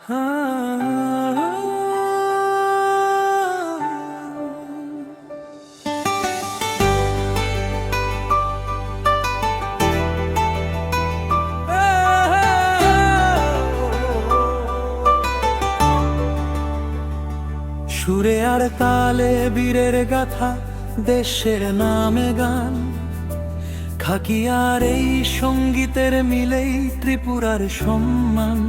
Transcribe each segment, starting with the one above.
সুরে আর তালে বীরের গাথা, দেশের নামে গান, খাকি আর এই সঙ্গীতের মিলেই ত্রিপুরার সম্মান।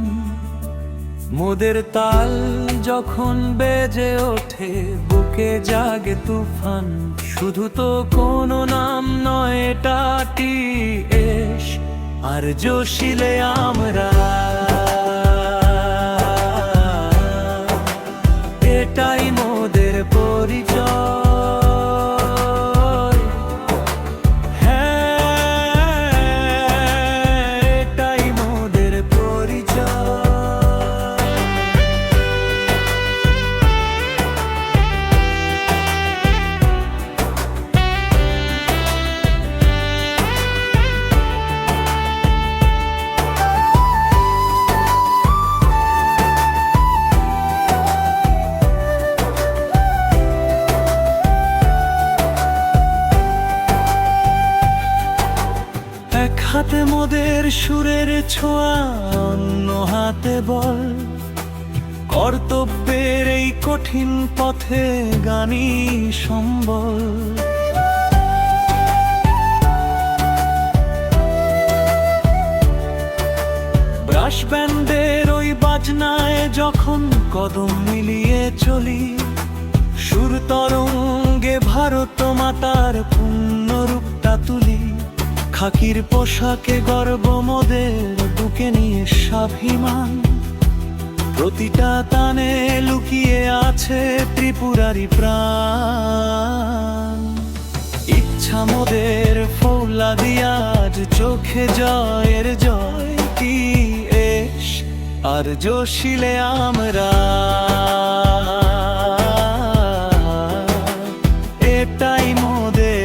মোদের তাল যখন বেজে ওঠে, বুকে জাগে তুফান। শুধু তো কোনো নাম নয়, এটা টিএস আর জোশিলে আমরা। এটাই মোদের পরিচয়, হ্যাঁ এটাই মোদের পরিচয়। এক হাতে মোদের সুরের ছোঁয়া, অন্য হাতে বল। কর্তব্যের এই কঠিন পথে গানি সম্বল। ব্রাশ ব্যান্ডের ওই বাজনায় যখন কদম মিলিয়ে চলি, সুর তরঙ্গে ভারত মাতার পূর্ণ রূপটা তুলি। খাকির পোশাকে গর্ব মোদের, বুকে নিয়ে স্বাভিমান। প্রতিটা তানে লুকিয়ে আছে ত্রিপুরারি প্রাণ। ইচ্ছা মোদের ফৌলাদি আজ চোখে জয়ের জয়। টিএস আর জোশিলে আমরা, এটাই মোদের।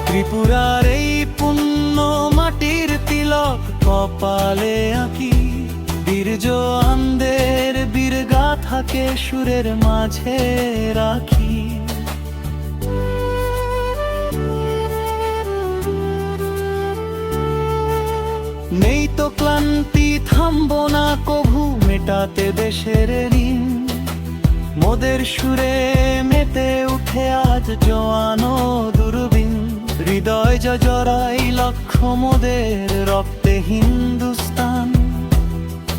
ত্রিপুরার এই পুণ্য মাটির তিলক কপালে আঁকি। বীর জওয়ানদের বীর গাথাকে সুরের মাঝে রাখি। নেই তো ক্লান্তি, থামবো না কভু মেটাতে দেশের ঋণ। মোদের সুরে মেতে উঠে আজ জওয়ান ও দূরবীন। হৃদয় জড়াই লক্ষ্য মোদের রক্তে হিন্দুস্তান।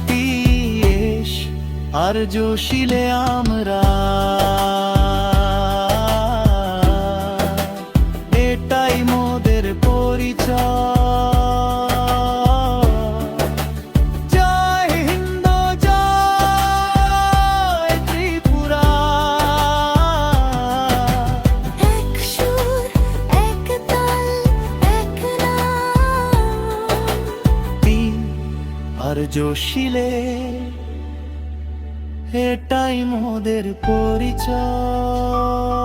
টিএস আর জোশিলে আমরা, এটাই মোদের পরিচয়। আর জোশিলে, এটাই মোদের পরিচয়।